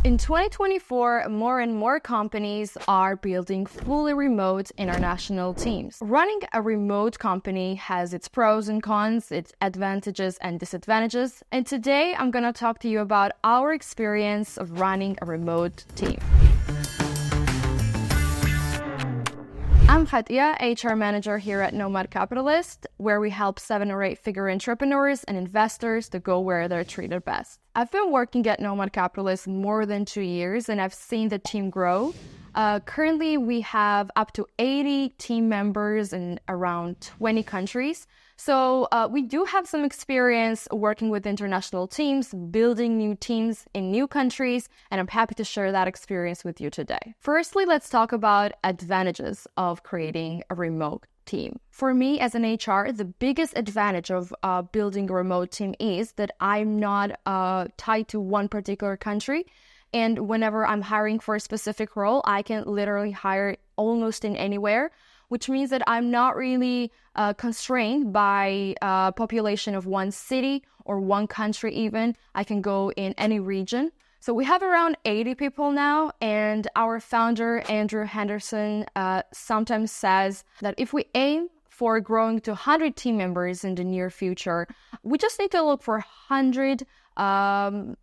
In 2024, more and more companies are building fully remote international teams. Running a remote company has its pros and cons, its advantages and disadvantages. And today I'm going to talk to you about our experience of running a remote team. I'm Khatia, HR manager here at Nomad Capitalist, where we help 7 or 8-figure entrepreneurs and investors to go where they're treated best. I've been working at Nomad Capitalist more than 2 years, and I've seen the team grow. Currently, we have up to 80 team members in around 20 countries. So we do have some experience working with international teams, building new teams in new countries, and I'm happy to share that experience with you today. Firstly, let's talk about advantages of creating a remote team. For me as an HR, the biggest advantage of building a remote team is that I'm not tied to one particular country. And whenever I'm hiring for a specific role, I can literally hire almost in anywhere, which means that I'm not really constrained by population of one city or one country even. I can go in any region. So we have around 80 people now, and our founder, Andrew Henderson, sometimes says that if we aim for growing to 100 team members in the near future, we just need to look for 100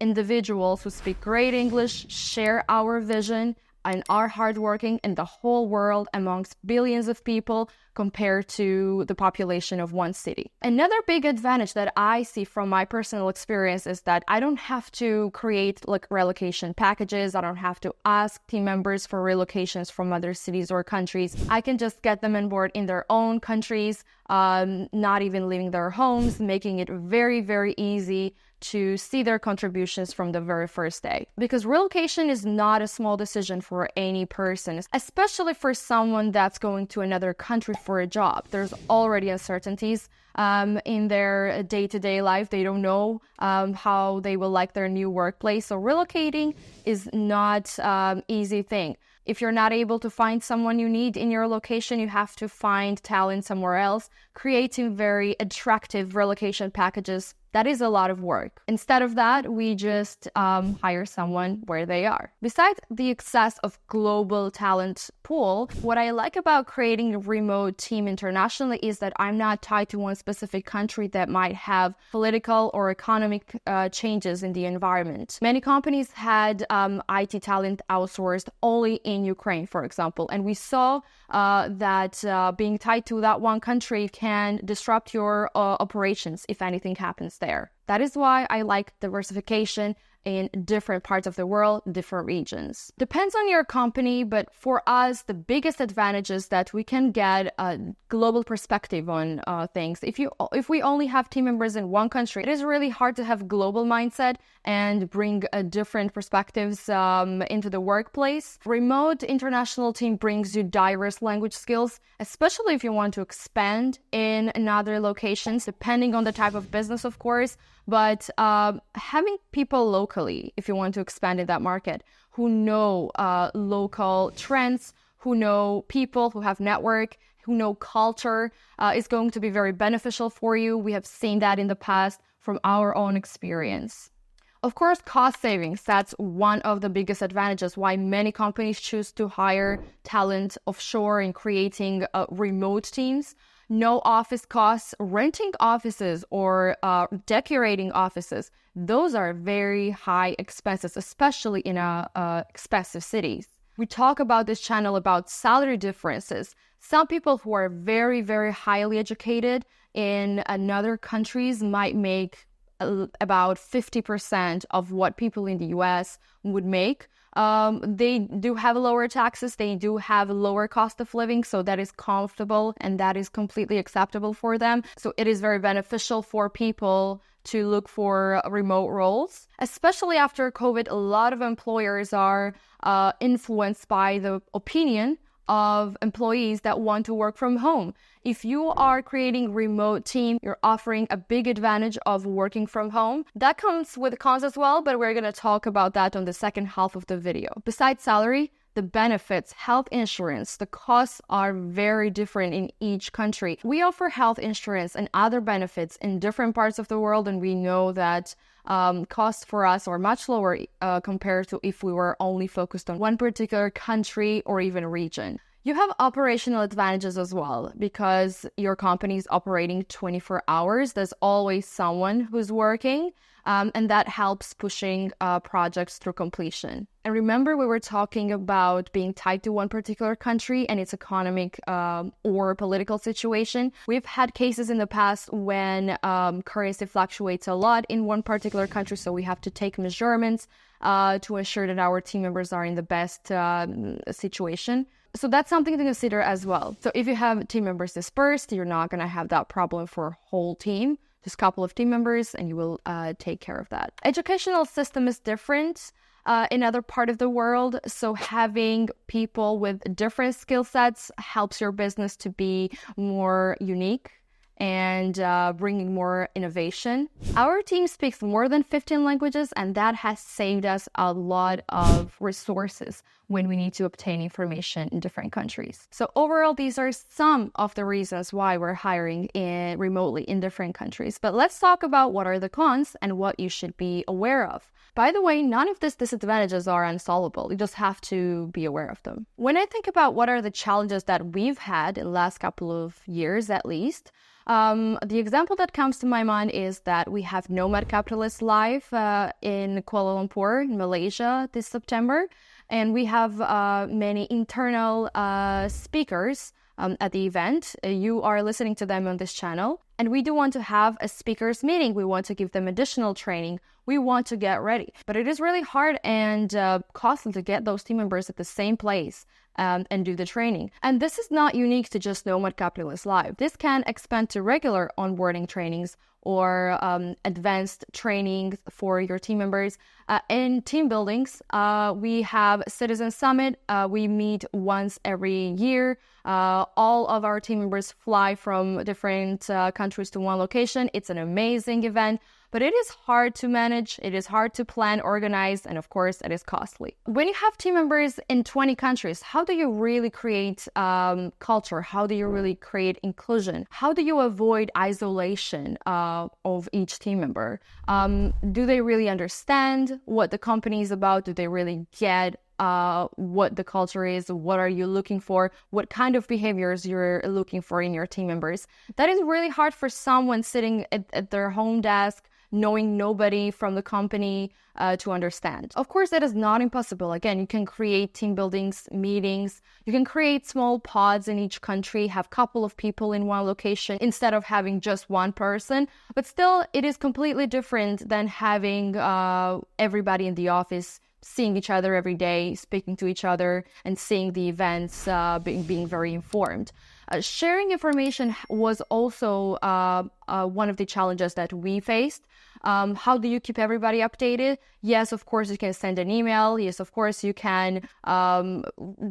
individuals who speak great English, share our vision, and are hardworking in the whole world amongst billions of people compared to the population of one city. Another big advantage that I see from my personal experience is that I don't have to create relocation packages. I don't have to ask team members for relocations from other cities or countries. I can just get them on board in their own countries, not even leaving their homes, making it very, very easy to see their contributions from the very first day. Because relocation is not a small decision for any person, especially for someone that's going to another country for a job. There's already uncertainties in their day-to-day life. They don't know how they will like their new workplace. So relocating is not an easy thing. If you're not able to find someone you need in your location, you have to find talent somewhere else, creating very attractive relocation packages. That is a lot of work. Instead of that, we just hire someone where they are. Besides the excess of global talent pool, what I like about creating a remote team internationally is that I'm not tied to one specific country that might have political or economic changes in the environment. Many companies had IT talent outsourced only in Ukraine, for example, and we saw that being tied to that one country can disrupt your operations if anything happens there. That is why I like diversification in different parts of the world, different regions. Depends on your company, but for us, the biggest advantage is that we can get a global perspective on things. If we only have team members in one country, it is really hard to have global mindset and bring different perspectives into the workplace. Remote international team brings you diverse language skills, especially if you want to expand in another locations, depending on the type of business, of course. But having people locally, if you want to expand in that market, who know local trends, who know people, who have network, who know culture, is going to be very beneficial for you. We have seen that in the past from our own experience. Of course, cost savings, that's one of the biggest advantages why many companies choose to hire talent offshore in creating remote teams. No office costs, renting offices or decorating offices. Those are very high expenses, especially in expensive cities. We talk about this channel about salary differences. Some people who are very, very highly educated in another countries might make about 50% of what people in the US would make. They do have lower taxes, they do have lower cost of living, so that is comfortable and that is completely acceptable for them. So it is very beneficial for people to look for remote roles. Especially after COVID, a lot of employers are influenced by the opinion of employees that want to work from home. If you are creating a remote team, you're offering a big advantage of working from home. That comes with cons as well, but we're going to talk about that on the second half of the video. Besides salary, the benefits, health insurance, the costs are very different in each country. We offer health insurance and other benefits in different parts of the world, and we know that costs for us are much lower compared to if we were only focused on one particular country or even region. You have operational advantages as well because your company is operating 24 hours. There's always someone who's working, and that helps pushing projects through completion. And remember, we were talking about being tied to one particular country and its economic or political situation. We've had cases in the past when currency fluctuates a lot in one particular country, so we have to take measurements to ensure that our team members are in the best situation. So that's something to consider as well. So if you have team members dispersed, you're not going to have that problem for a whole team, just a couple of team members, and you will take care of that. Educational system is different in other part of the world. So having people with different skill sets helps your business to be more unique and bringing more innovation. Our team speaks more than 15 languages, and that has saved us a lot of resources when we need to obtain information in different countries. So overall, these are some of the reasons why we're hiring remotely in different countries. But let's talk about what are the cons and what you should be aware of. By the way, none of these disadvantages are unsolvable. You just have to be aware of them. When I think about what are the challenges that we've had in the last couple of years at least, the example that comes to my mind is that we have Nomad Capitalist live in Kuala Lumpur, in Malaysia this September. And we have many internal speakers at the event. You are listening to them on this channel. And we do want to have a speakers meeting. We want to give them additional training. We want to get ready. But it is really hard and costly to get those team members at the same place and do the training. And this is not unique to just Nomad Capitalist Live. This can expand to regular onboarding trainings or advanced trainings for your team members. In team buildings, we have Citizen Summit. We meet once every year. All of our team members fly from different countries to one location. It's an amazing event, but it is hard to manage. It is hard to plan, organize, and of course, it is costly. When you have team members in 20 countries, how do you really create culture? How do you really create inclusion? How do you avoid isolation of each team member? Do they really understand what the company is about? Do they really get what the culture is? What are you looking for? What kind of behaviors you're looking for in your team members? That is really hard for someone sitting at their home desk, knowing nobody from the company to understand. Of course, that is not impossible. Again, you can create team buildings, meetings. You can create small pods in each country, have a couple of people in one location instead of having just one person. But still, it is completely different than having everybody in the office seeing each other every day, speaking to each other, and seeing the events, being very informed. Sharing information was also one of the challenges that we faced. How do you keep everybody updated? Yes, of course, you can send an email. Yes, of course, you can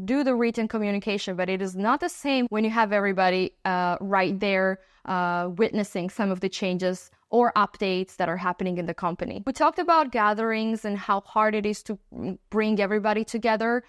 do the written communication, but it is not the same when you have everybody right there witnessing some of the changes or updates that are happening in the company. We talked about gatherings and how hard it is to bring everybody together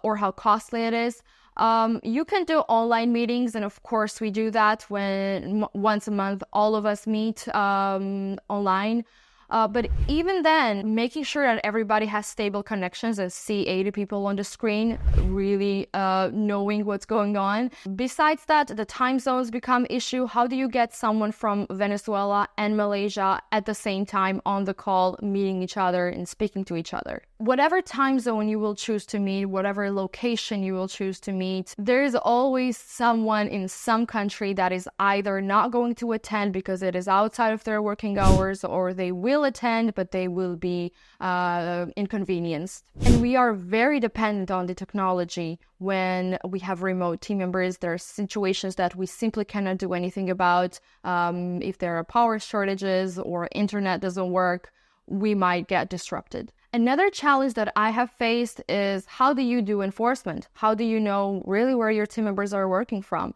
or how costly it is. You can do online meetings, and of course we do that when once a month all of us meet online. But even then, making sure that everybody has stable connections and see 80 people on the screen, really knowing what's going on. Besides that, the time zones become issue. How do you get someone from Venezuela and Malaysia at the same time on the call, meeting each other and speaking to each other? Whatever time zone you will choose to meet, whatever location you will choose to meet, there is always someone in some country that is either not going to attend because it is outside of their working hours, or they will attend, but they will be inconvenienced. And we are very dependent on the technology when we have remote team members. There are situations that we simply cannot do anything about. If there are power shortages or internet doesn't work, we might get disrupted. Another challenge that I have faced is, how do you do enforcement? How do you know really where your team members are working from?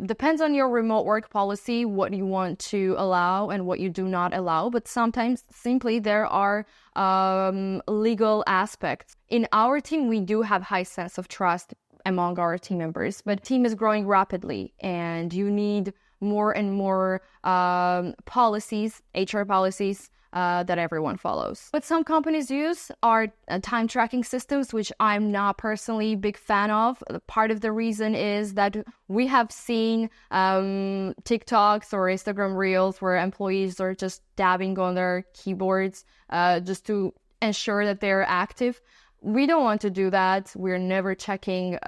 Depends on your remote work policy, what you want to allow and what you do not allow. But sometimes simply there are legal aspects. In our team, we do have high sense of trust among our team members, but team is growing rapidly and you need more and more policies, HR policies, that everyone follows. What some companies use are time tracking systems, which I'm not personally a big fan of. Part of the reason is that we have seen TikToks or Instagram Reels where employees are just dabbing on their keyboards just to ensure that they're active. We don't want to do that. We're never checking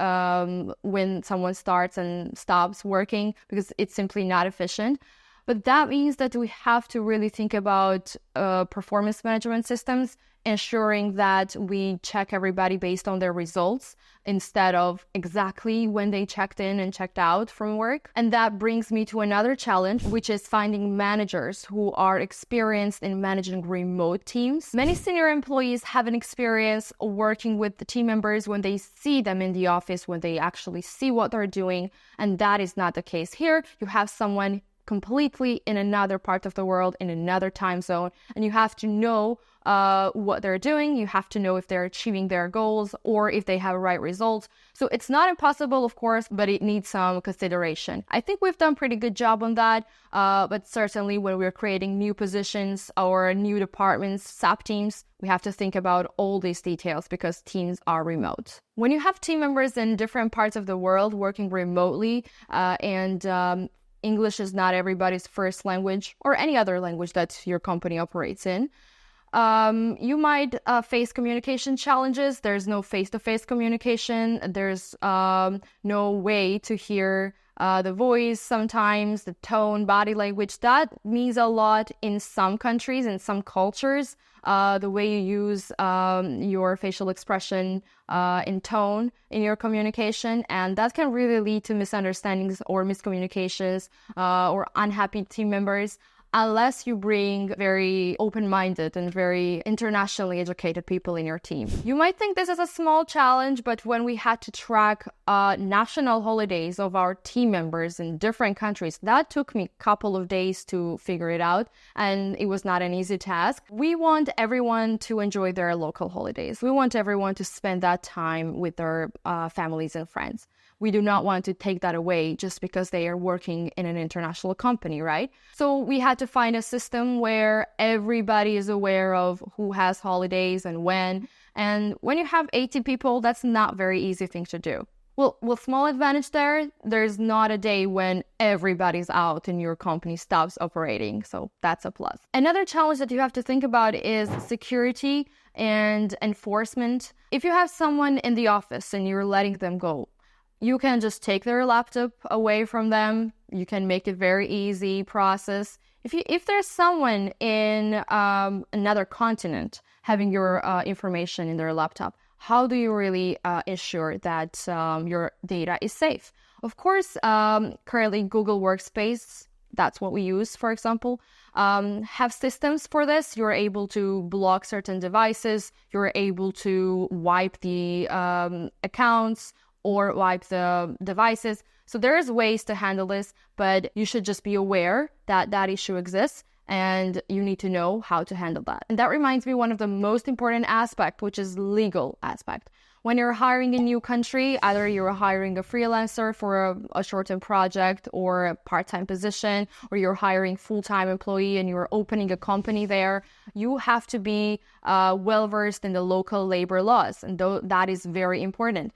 when someone starts and stops working because it's simply not efficient. But that means that we have to really think about performance management systems, ensuring that we check everybody based on their results instead of exactly when they checked in and checked out from work. And that brings me to another challenge, which is finding managers who are experienced in managing remote teams. Many senior employees have an experience working with the team members when they see them in the office, when they actually see what they're doing. And that is not the case here. You have someone completely in another part of the world, in another time zone, and you have to know what they're doing. You have to know if they're achieving their goals or if they have right results. So it's not impossible, of course, but it needs some consideration. I think we've done a pretty good job on that, but certainly when we're creating new positions or new departments, sub-teams, we have to think about all these details because teams are remote. When you have team members in different parts of the world working remotely and English is not everybody's first language or any other language that your company operates in, you might face communication challenges. There's no face-to-face communication. There's no way to hear the voice sometimes, the tone, body language. That means a lot in some countries, in some cultures, the way you use your facial expression in tone in your communication. And that can really lead to misunderstandings or miscommunications or unhappy team members, unless you bring very open-minded and very internationally educated people in your team. You might think this is a small challenge, but when we had to track national holidays of our team members in different countries, that took me a couple of days to figure it out, and it was not an easy task. We want everyone to enjoy their local holidays. We want everyone to spend that time with their families and friends. We do not want to take that away just because they are working in an international company, right? So we had to find a system where everybody is aware of who has holidays and when. And when you have 80 people, that's not a very easy thing to do. Well, small advantage there, there's not a day when everybody's out and your company stops operating. So that's a plus. Another challenge that you have to think about is security and enforcement. If you have someone in the office and you're letting them go, you can just take their laptop away from them. You can make it very easy process. If there's someone in another continent having your information in their laptop, how do you really ensure that your data is safe? Of course, currently Google Workspace, that's what we use, for example, have systems for this. You're able to block certain devices. You're able to wipe the accounts or wipe the devices. So there's ways to handle this, but you should just be aware that that issue exists and you need to know how to handle that. And that reminds me one of the most important aspect, which is legal aspect. When you're hiring a new country, either you're hiring a freelancer for a short-term project or a part-time position, or you're hiring full-time employee and you're opening a company there, you have to be well-versed in the local labor laws, and that is very important.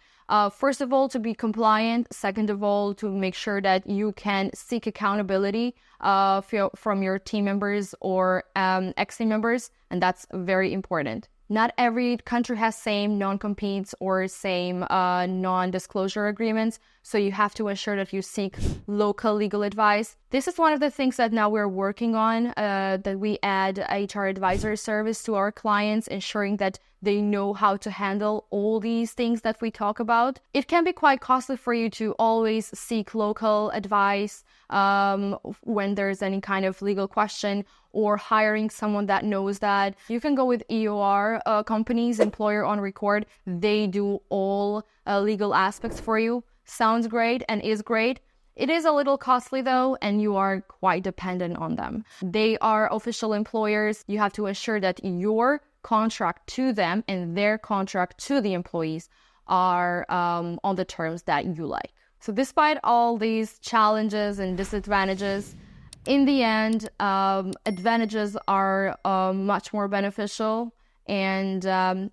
First of all, to be compliant. Second of all, to make sure that you can seek accountability from your team members or ex-team members, and that's very important. Not every country has same non-competes or same non-disclosure agreements, so you have to ensure that you seek local legal advice. This is one of the things that now we're working on, that we add HR advisor service to our clients, ensuring that they know how to handle all these things that we talk about. It can be quite costly for you to always seek local advice when there's any kind of legal question, or hiring someone that knows that. You can go with EOR companies, employer on record. They do all legal aspects for you. Sounds great and is great. It is a little costly though, and you are quite dependent on them. They are official employers. You have to ensure that your contract to them and their contract to the employees are on the terms that you like. So despite all these challenges and disadvantages, in the end, advantages are much more beneficial, and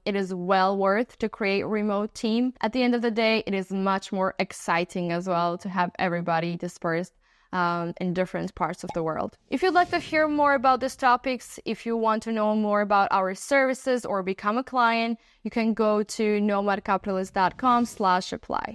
it is well worth to create a remote team. At the end of the day, it is much more exciting as well to have everybody dispersed in different parts of the world. If you'd like to hear more about these topics, if you want to know more about our services or become a client, you can go to nomadcapitalist.com/apply.